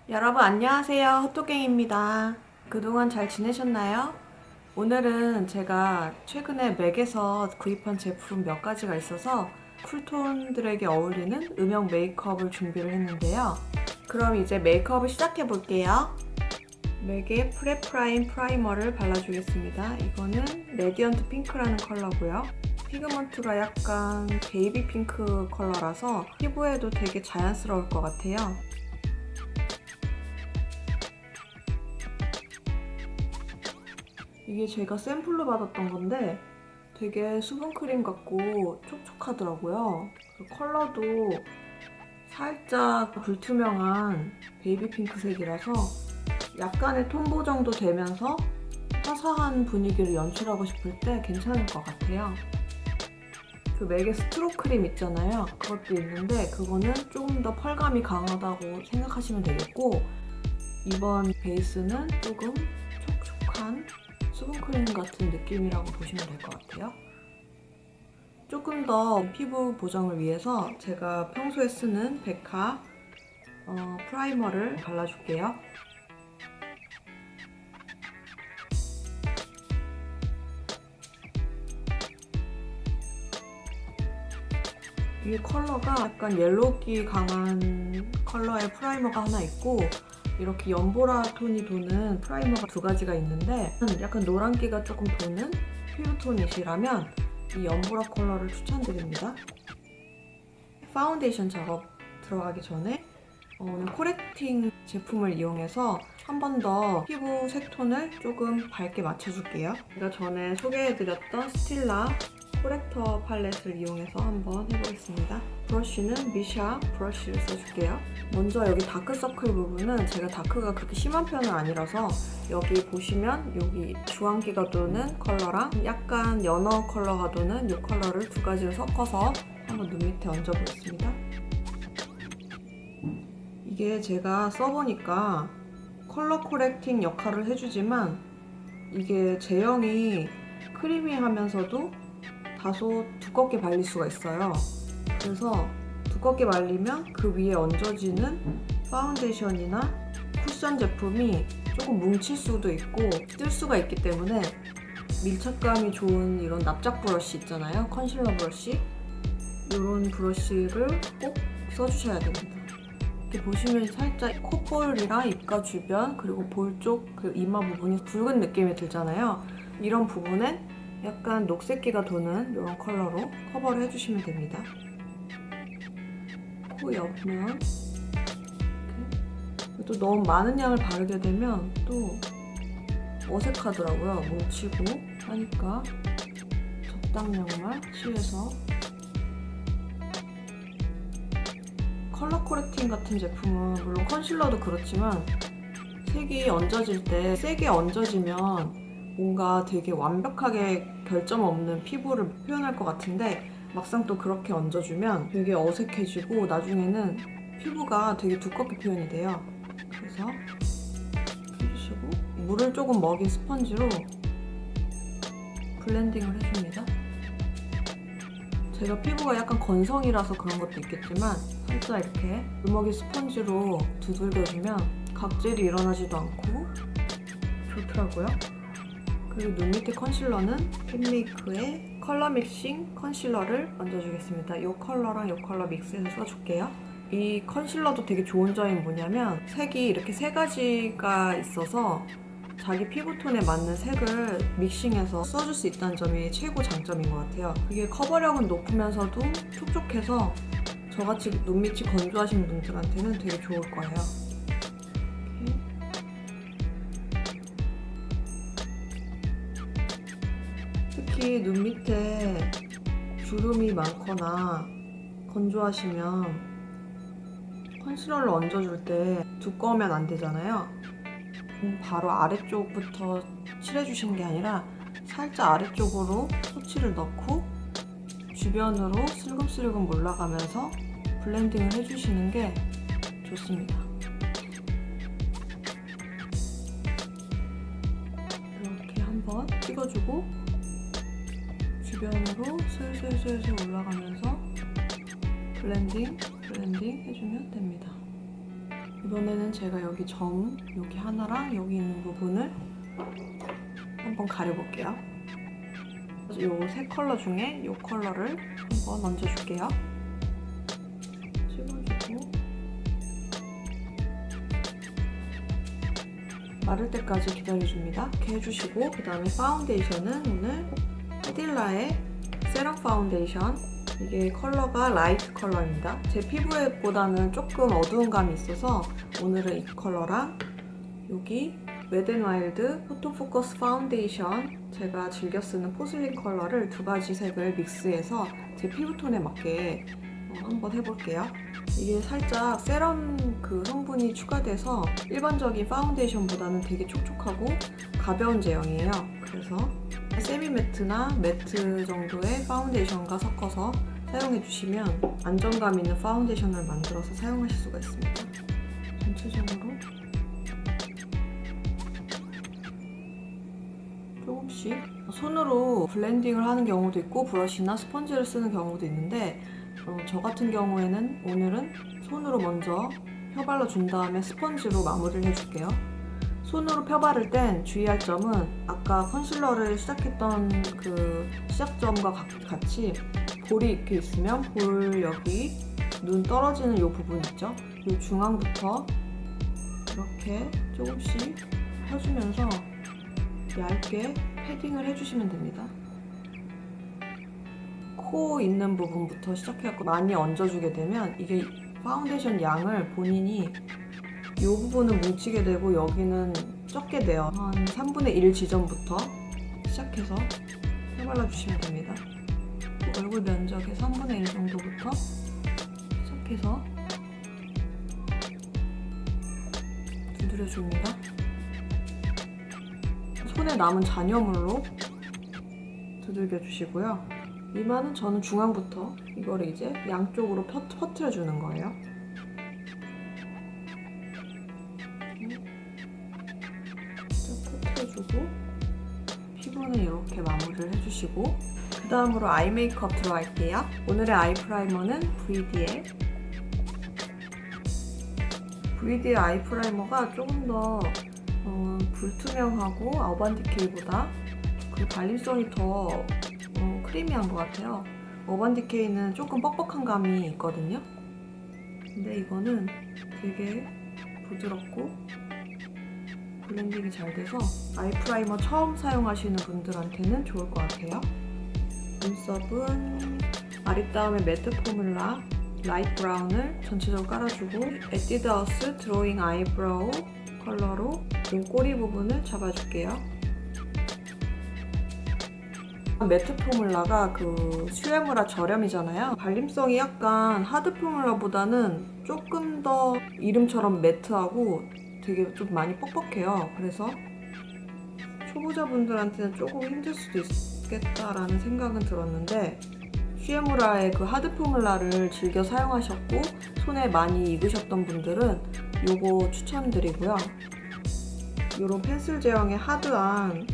여러분 안녕하세요. 헛도갱입니다. 그동안 잘 지내셨나요? 오늘은 제가 최근에 맥에서 구입한 제품 몇 가지가 있어서 쿨톤들에게 어울리는 음영 메이크업을 준비를 했는데요. 그럼 이제 메이크업을 시작해 볼게요. 맥의 프레프라임 프라이머를 발라주겠습니다. 이거는 레디언트 핑크라는 컬러고요. 피그먼트가 약간 베이비 핑크 컬러라서 피부에도 되게 자연스러울 것 같아요. 이게 제가 샘플로 받았던 건데 되게 수분크림 같고 촉촉하더라고요. 컬러도 살짝 불투명한 베이비 핑크색이라서 약간의 톤보 정도 되면서 화사한 분위기를 연출하고 싶을 때 괜찮을 것 같아요. 그 맥의 스트로 크림 있잖아요. 그것도 있는데 그거는 조금 더 펄감이 강하다고 생각하시면 되겠고, 이번 베이스는 조금 촉촉한 수분크림 같은 느낌이라고 보시면 될 것 같아요. 조금 더 피부 보정을 위해서 제가 평소에 쓰는 베카 프라이머를 발라줄게요. 이 컬러가 약간 옐로우기 강한 컬러의 프라이머가 하나 있고, 이렇게 연보라 톤이 도는 프라이머가 두 가지가 있는데 약간 노란기가 조금 도는 피부톤이시라면 이 연보라 컬러를 추천드립니다. 파운데이션 작업 들어가기 전에 오늘 코렉팅 제품을 이용해서 한 번 더 피부 색톤을 조금 밝게 맞춰줄게요. 제가 전에 소개해드렸던 스틸라 코렉터 팔레트를 이용해서 한번 해보겠습니다. 브러쉬는 미샤 브러쉬를 써줄게요. 먼저 여기 다크서클 부분은 제가 다크가 그렇게 심한 편은 아니라서 여기 보시면 여기 주황기가 도는 컬러랑 약간 연어 컬러가 도는 이 컬러를 두 가지를 섞어서 한번 눈 밑에 얹어보겠습니다. 이게 제가 써보니까 컬러 코렉팅 역할을 해주지만 이게 제형이 크리미하면서도 다소 두껍게 발릴 수가 있어요. 그래서 두껍게 발리면 그 위에 얹어지는 파운데이션이나 쿠션 제품이 조금 뭉칠 수도 있고 뜰 수가 있기 때문에 밀착감이 좋은 이런 납작 브러쉬 있잖아요. 컨실러 브러쉬. 이런 브러쉬를 꼭 써주셔야 됩니다. 이렇게 보시면 살짝 콧볼이랑 입가 주변 그리고 볼 쪽 그 이마 부분이 붉은 느낌이 들잖아요. 이런 부분엔 약간 녹색기가 도는 이런 컬러로 커버를 해주시면 됩니다. 코 옆면 또 너무 많은 양을 바르게 되면 또 어색하더라고요. 뭉치고 하니까 적당량만 취해서. 컬러 코렉팅 같은 제품은 물론 컨실러도 그렇지만 색이 얹어질 때 세게 얹어지면 뭔가 되게 완벽하게 결점 없는 피부를 표현할 것 같은데 막상 또 그렇게 얹어주면 되게 어색해지고 나중에는 피부가 되게 두껍게 표현이 돼요. 그래서 해주시고 물을 조금 먹인 스펀지로 블렌딩을 해줍니다. 제가 피부가 약간 건성이라서 그런 것도 있겠지만 살짝 이렇게 물 먹인 스펀지로 두들겨주면 각질이 일어나지도 않고 좋더라고요. 그리고 눈 밑에 컨실러는 핀메이크의 컬러 믹싱 컨실러를 얹어주겠습니다. 이 컬러랑 이 컬러 믹스해서 써줄게요. 이 컨실러도 되게 좋은 점이 뭐냐면 색이 이렇게 세 가지가 있어서 자기 피부톤에 맞는 색을 믹싱해서 써줄 수 있다는 점이 최고 장점인 것 같아요. 그게 커버력은 높으면서도 촉촉해서 저같이 눈밑이 건조하신 분들한테는 되게 좋을 거예요. 특히 눈 밑에 주름이 많거나 건조하시면 컨실러를 얹어줄 때 두꺼우면 안 되잖아요. 바로 아래쪽부터 칠해주시는 게 아니라 살짝 아래쪽으로 토치를 넣고 주변으로 슬금슬금 올라가면서 블렌딩을 해주시는 게 좋습니다. 이렇게 한번 찍어주고 주변으로 슬슬슬슬 올라가면서 블렌딩 해주면 됩니다. 이번에는 제가 여기 여기 하나랑 여기 있는 부분을 한번 가려볼게요. 이 세 컬러 중에 이 컬러를 한번 얹어줄게요. 찍어주고 마를 때까지 기다려줍니다. 이렇게 해주시고 그 다음에 파운데이션은 오늘 헤딜라의 세럼 파운데이션, 이게 컬러가 라이트 컬러입니다. 제 피부보다는 조금 어두운 감이 있어서 오늘은 이 컬러랑 여기 웨드앤와일드 포토포커스 파운데이션, 제가 즐겨 쓰는 포슬린 컬러를 두 가지 색을 믹스해서 제 피부톤에 맞게 한번 해볼게요. 이게 살짝 세럼 그 성분이 추가돼서 일반적인 파운데이션보다는 되게 촉촉하고 가벼운 제형이에요. 그래서 세미 매트나 매트 정도의 파운데이션과 섞어서 사용해주시면 안정감 있는 파운데이션을 만들어서 사용하실 수가 있습니다. 전체적으로 조금씩 손으로 블렌딩을 하는 경우도 있고 브러쉬나 스펀지를 쓰는 경우도 있는데 저 같은 경우에는 오늘은 손으로 먼저 펴발라 준 다음에 스펀지로 마무리를 해줄게요. 손으로 펴바를 땐 주의할 점은 아까 컨실러를 시작했던 그 시작점과 같이 볼이 이렇게 있으면 볼 여기 눈 떨어지는 이 부분 있죠? 이 중앙부터 이렇게 조금씩 펴주면서 얇게 패딩을 해주시면 됩니다. 코 있는 부분부터 시작해서 많이 얹어주게 되면 이게 파운데이션 양을 본인이 이 부분은 뭉치게 되고 여기는 적게 돼요. 한 3분의 1 지점부터 시작해서 펴발라주시면 됩니다. 얼굴 면적의 3분의 1 정도부터 시작해서 두드려줍니다. 손에 남은 잔여물로 두들겨주시고요. 이마는 저는 중앙부터 이거를 이제 양쪽으로 퍼트려주는 거예요. 퍼트려주고 피부는 이렇게 마무리를 해주시고 그 다음으로 아이 메이크업 들어갈게요. 오늘의 아이 프라이머는 VD의 아이 프라이머가 조금 더 불투명하고 어반디케이보다 그 발림성이 더 크리미한 것 같아요. 어반디케이는 조금 뻑뻑한 감이 있거든요. 근데 이거는 되게 부드럽고 블렌딩이 잘 돼서 아이 프라이머 처음 사용하시는 분들한테는 좋을 것 같아요. 눈썹은 아리따움의 매트 포뮬라 라이트 브라운을 전체적으로 깔아주고 에뛰드하우스 드로잉 아이브로우 컬러로 눈 꼬리 부분을 잡아줄게요. 매트 포뮬라가 그 슈에무라 저렴이잖아요. 발림성이 약간 하드 포뮬라보다는 조금 더 이름처럼 매트하고 되게 좀 많이 뻑뻑해요. 그래서 초보자분들한테는 조금 힘들 수도 있겠다라는 생각은 들었는데 슈에무라의 그 하드 포뮬라를 즐겨 사용하셨고 손에 많이 익으셨던 분들은 이거 추천드리고요. 이런 펜슬 제형의 하드한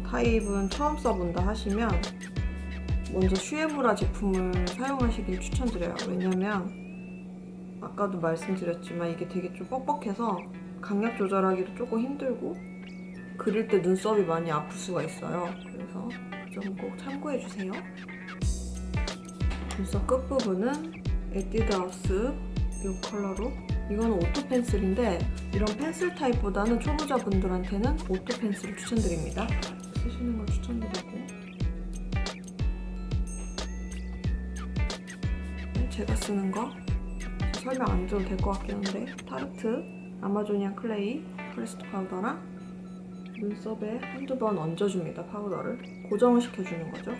타입은 처음 써본다 하시면 먼저 슈에무라 제품을 사용하시길 추천드려요. 왜냐면 아까도 말씀드렸지만 이게 되게 좀 뻑뻑해서 강약 조절하기도 조금 힘들고 그릴 때 눈썹이 많이 아플 수가 있어요. 그래서 그 점 꼭 참고해주세요. 눈썹 끝부분은 에뛰드하우스 이 컬러로, 이거는 오토 펜슬인데 이런 펜슬 타입보다는 초보자분들한테는 오토 펜슬을 추천드립니다. 쓰시는 걸 추천드리고 제가 쓰는 거 설명 안 해도 될 것 같긴 한데 타르트 아마조니안 클레이 프레스토 파우더랑 눈썹에 한두 번 얹어줍니다. 파우더를 고정을 시켜주는 거죠.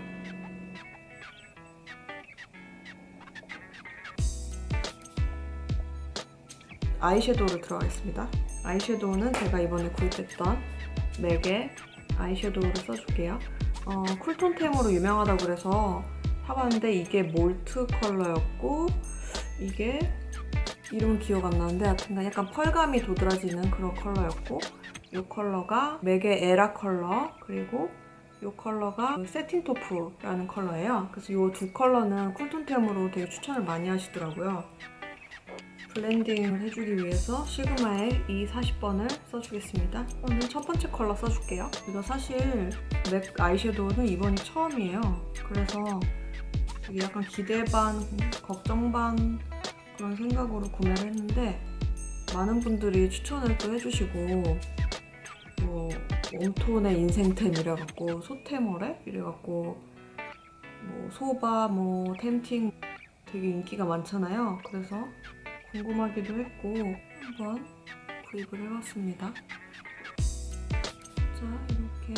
아이섀도우를 들어가겠습니다. 아이섀도우는 제가 이번에 구입했던 맥의 아이섀도우를 써줄게요. 쿨톤템으로 유명하다고 그래서 사봤는데 이게 몰트 컬러였고 이게 이름은 기억 안 나는데 하여튼 약간 펄감이 도드라지는 그런 컬러였고 이 컬러가 맥의 에라 컬러, 그리고 이 컬러가 세틴 토프라는 컬러예요. 그래서 이 두 컬러는 쿨톤템으로 되게 추천을 많이 하시더라고요. 블렌딩을 해주기 위해서 시그마의 E40번을 써주겠습니다. 오늘 첫 번째 컬러 써줄게요. 이거 사실 맥 아이섀도우는 이번이 처음이에요. 그래서 되게 약간 기대 반, 걱정 반 그런 생각으로 구매를 했는데 많은 분들이 추천을 또 해주시고 뭐 웜톤의 인생템 이래갖고 소템어래? 이래갖고 뭐 소바, 뭐 템팅 되게 인기가 많잖아요. 그래서 궁금하기도 했고 한번 구입을 해봤습니다. 자, 이렇게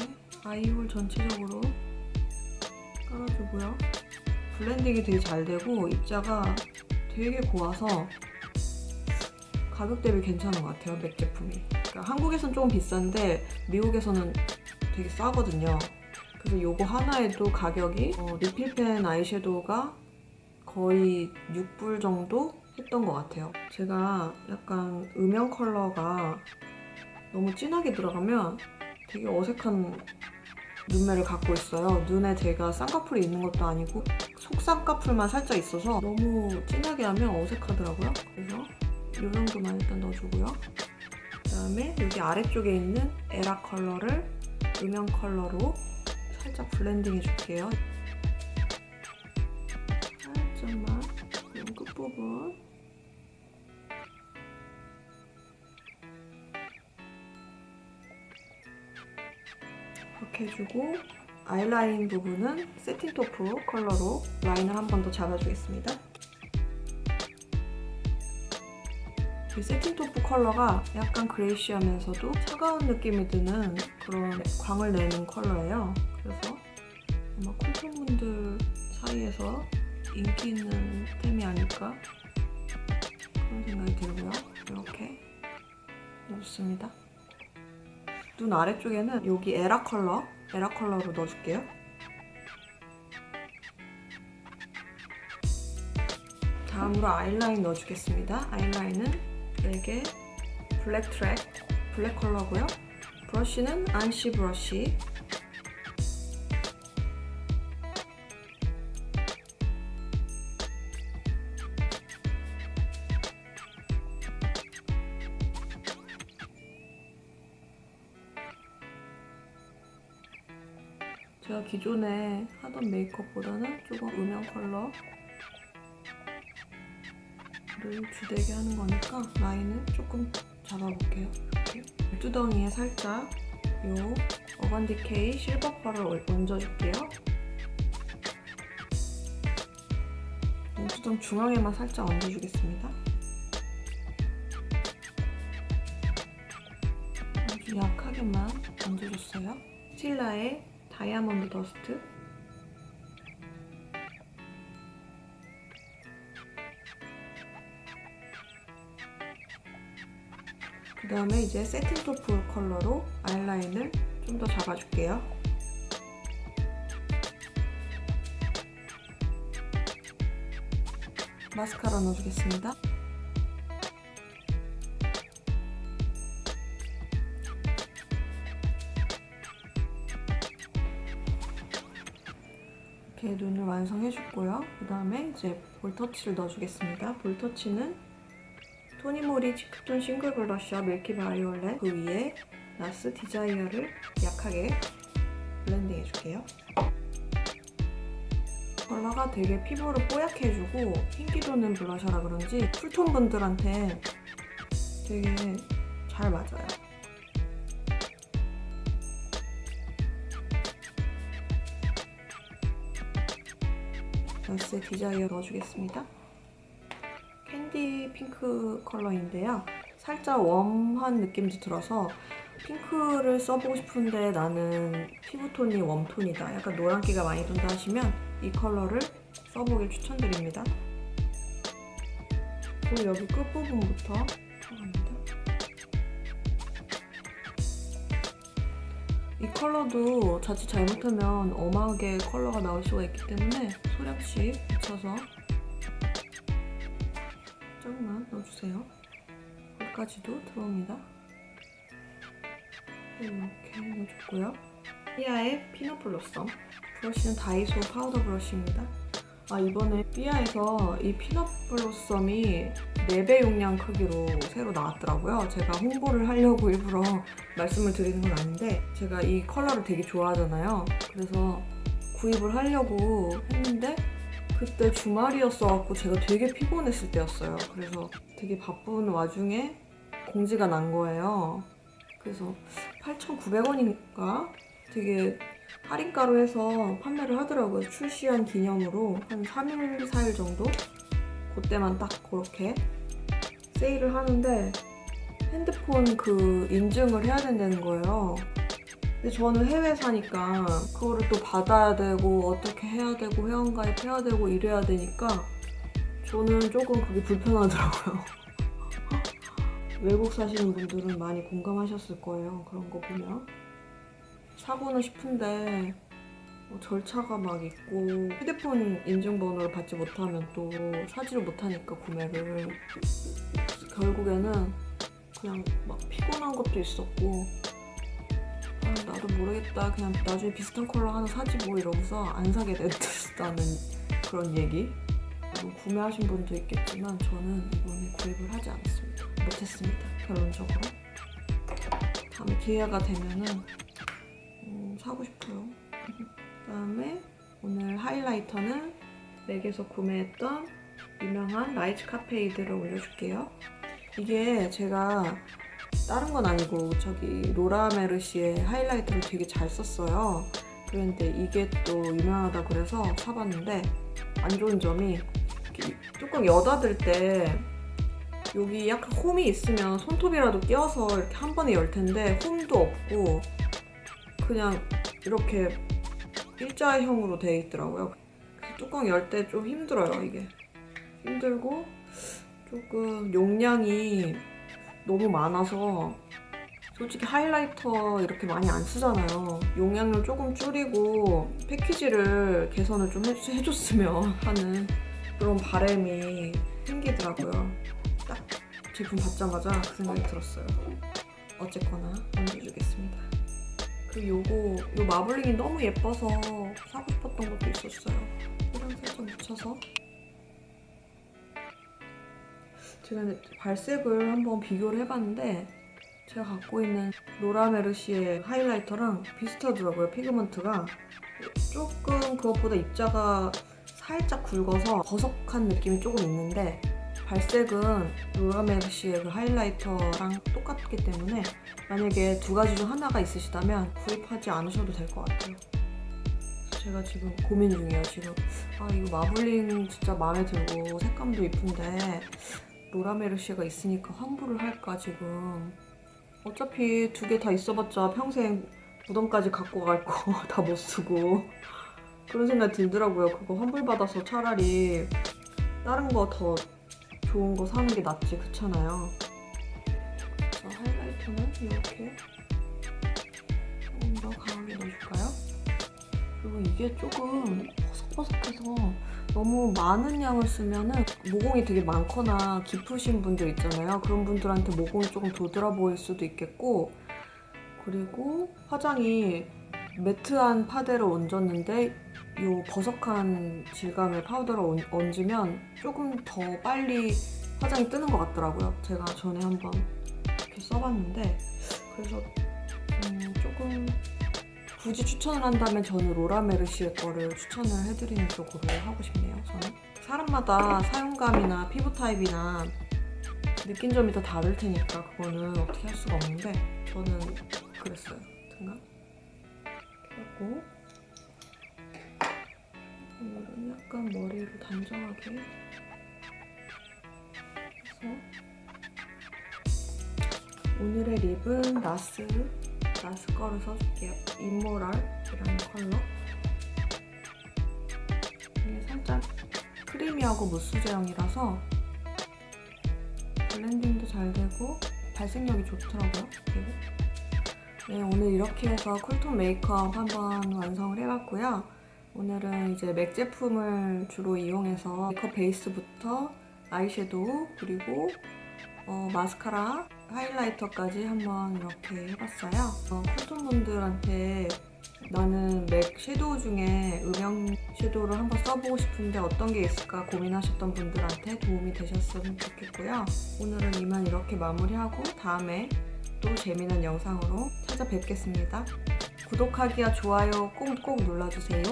아이홀 전체적으로 깔아주고요. 블렌딩이 되게 잘 되고 입자가 되게 고와서 가격 대비 괜찮은 것 같아요. 맥 제품이. 그러니까 한국에선 조금 비싼데 미국에서는 되게 싸거든요. 그래서 요거 하나에도 가격이 리필펜 아이섀도우가 거의 6불 정도 했던 것 같아요. 제가 약간 음영 컬러가 너무 진하게 들어가면 되게 어색한 눈매를 갖고 있어요. 눈에 제가 쌍꺼풀이 있는 것도 아니고 속쌍꺼풀만 살짝 있어서 너무 진하게 하면 어색하더라고요. 그래서 이 정도만 일단 넣어주고요. 그 다음에 여기 아래쪽에 있는 에라 컬러를 음영 컬러로 살짝 블렌딩 해줄게요. 살짝만 이 끝부분 이렇게 해주고 아이라인 부분은 세팅 토프 컬러로 라인을 한 번 더 잡아주겠습니다. 이 세팅 토프 컬러가 약간 그레이시하면서도 차가운 느낌이 드는 그런 광을 내는 컬러예요. 그래서 아마 쿨톤분들 사이에서 인기 있는 템이 아닐까 그런 생각이 들고요. 이렇게 넣어줬습니다. 눈 아래쪽에는 여기 에라 컬러로 넣어줄게요. 다음으로 아이라인 넣어주겠습니다. 아이라인은 4개 블랙 트랙, 블랙 컬러고요. 브러쉬는 안시 브러쉬. 제가 기존에 하던 메이크업보다는 조금 음영 컬러를 주되게 하는 거니까 라인을 조금 잡아볼게요. 이렇게 눈두덩이에 살짝 요 어반디케이 실버 펄을 얹어줄게요. 눈두덩 중앙에만 살짝 얹어주겠습니다. 아주 약하게만 얹어줬어요. 스틸라의 다이아몬드 더스트. 그 다음에 이제 세팅 토프 컬러로 아이라인을 좀 더 잡아줄게요. 마스카라 넣어주겠습니다. 이렇게 눈을 완성해줬고요. 그 다음에 이제 볼터치를 넣어주겠습니다. 볼터치는 토니모리 치크톤 싱글 블러셔 밀키 바이올렛, 그 위에 나스 디자이어를 약하게 블렌딩 해줄게요. 컬러가 되게 피부를 뽀얗게 해주고 흰기 도는 블러셔라 그런지 쿨톤 분들한테 되게 잘 맞아요. 나스의 디자이어 넣어주겠습니다. 캔디 핑크 컬러인데요. 살짝 웜한 느낌도 들어서 핑크를 써보고 싶은데 나는 피부톤이 웜톤이다, 약간 노란기가 많이 돈다 하시면 이 컬러를 써보길 추천드립니다. 그리고 여기 끝부분부터 들어갑니다. 이 컬러도 자칫 잘못하면 엄하게 컬러가 나올 수가 있기 때문에 소량씩 묻혀서 조금만 넣어주세요. 여기까지도 들어옵니다. 이렇게 넣어줬고요. 삐아의 피넛 블로썸. 브러쉬는 다이소 파우더 브러쉬입니다. 아, 이번에 삐아에서 이 피넛 블로썸이 4배 용량 크기로 새로 나왔더라고요. 제가 홍보를 하려고 일부러 말씀을 드리는 건 아닌데 제가 이 컬러를 되게 좋아하잖아요. 그래서 구입을 하려고 했는데 그때 주말이었어갖고 제가 되게 피곤했을 때였어요. 그래서 되게 바쁜 와중에 공지가 난 거예요. 그래서 8,900원인가? 되게 할인가로 해서 판매를 하더라고요. 출시한 기념으로 한 3일, 4일 정도? 그때만 딱 그렇게 세일을 하는데 핸드폰 그 인증을 해야 된다는 거예요. 근데 저는 해외 사니까 그거를 또 받아야 되고 어떻게 해야 되고 회원가입 해야 되고 이래야 되니까 저는 조금 그게 불편하더라고요. 외국 사시는 분들은 많이 공감하셨을 거예요. 그런 거 보면. 사고는 싶은데 절차가 막 있고 휴대폰 인증번호를 받지 못하면 또 사지를 못하니까 구매를 결국에는 그냥 막 피곤한 것도 있었고 나도 모르겠다 그냥 나중에 비슷한 컬러 하나 사지 뭐 이러고서 안 사게 됐다는 그런 얘기. 구매하신 분도 있겠지만 저는 이번에 구입을 하지 않았습니다. 못했습니다. 결론적으로. 다음에 기회가 되면은 사고 싶어요. 그다음에 오늘 하이라이터는 맥에서 구매했던 유명한 라이츠 카페이드를 올려줄게요. 이게 제가 다른 건 아니고 저기 로라 메르시의 하이라이터를 되게 잘 썼어요. 그런데 이게 또 유명하다 그래서 사봤는데 안 좋은 점이 뚜껑 여닫을 때 여기 약간 홈이 있으면 손톱이라도 끼워서 이렇게 한 번에 열 텐데 홈도 없고 그냥 이렇게 일자형으로 되어 있더라고요. 그래서 뚜껑 열 때 좀 힘들어요. 이게 힘들고 조금 용량이 너무 많아서 솔직히 하이라이터 이렇게 많이 안 쓰잖아요. 용량을 조금 줄이고 패키지를 개선을 좀 해줬으면 하는 그런 바람이 생기더라고요. 딱 제품 받자마자 그 생각이 들었어요. 어쨌거나 얹어주겠습니다. 그리고 요 마블링이 너무 예뻐서 사고 싶었던 것도 있었어요. 이랑 살짝 묻혀서 제가 발색을 한번 비교를 해봤는데 제가 갖고 있는 로라 메르시의 하이라이터랑 비슷하더라고요. 피그먼트가 조금 그것보다 입자가 살짝 굵어서 버석한 느낌이 조금 있는데 발색은 로라 메르시의 그 하이라이터랑 똑같기 때문에 만약에 두 가지 중 하나가 있으시다면 구입하지 않으셔도 될 것 같아요. 제가 지금 고민 중이에요. 지금 이거 마블링 진짜 마음에 들고 색감도 이쁜데 로라 메르시가 있으니까 환불을 할까 지금. 어차피 두 개 다 있어봤자 평생 무덤까지 갖고 갈 거 다 못 쓰고 그런 생각이 들더라고요. 그거 환불받아서 차라리 다른 거 더 좋은 거 사는 게 낫지, 그렇잖아요. 그래서 하이라이터는 이렇게 조금 더 강하게 넣어줄까요? 그리고 이게 조금 버석버석해서 너무 많은 양을 쓰면은 모공이 되게 많거나 깊으신 분들 있잖아요. 그런 분들한테 모공이 조금 도드라 보일 수도 있겠고, 그리고 화장이 매트한 파데를 얹었는데 이 버석한 질감의 파우더를 얹으면 조금 더 빨리 화장이 뜨는 것 같더라고요. 제가 전에 한번 이렇게 써봤는데 그래서 조금 굳이 추천을 한다면 저는 로라 메르시의 거를 추천을 해드리는 쪽으로 하고 싶네요. 저는 사람마다 사용감이나 피부 타입이나 느낀 점이 더 다를 테니까 그거는 어떻게 할 수가 없는데 저는 그랬어요. 등각 이렇게 하고 오늘은 약간 머리를 단정하게 해서 오늘의 립은 나스 거를 써줄게요. 임모랄이라는 컬러. 이게 살짝 크리미하고 무스 제형이라서 블렌딩도 잘 되고 발색력이 좋더라고요. 그리고 네, 오늘 이렇게 해서 쿨톤 메이크업 한번 완성을 해봤고요. 오늘은 이제 맥 제품을 주로 이용해서 메이크업 베이스부터 아이섀도우 그리고 마스카라, 하이라이터까지 한번 이렇게 해봤어요. 쿨톤 분들한테 나는 맥 섀도우 중에 음영 섀도우를 한번 써보고 싶은데 어떤 게 있을까 고민하셨던 분들한테 도움이 되셨으면 좋겠고요. 오늘은 이만 이렇게 마무리하고 다음에 또 재미난 영상으로 찾아뵙겠습니다. 구독하기와 좋아요 꼭 눌러주세요.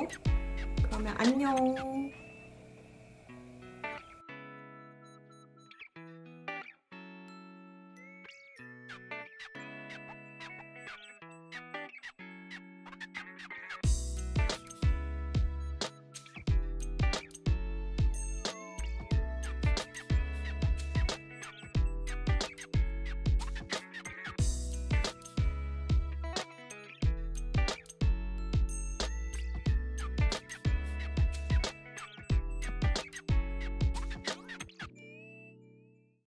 그러면 안녕.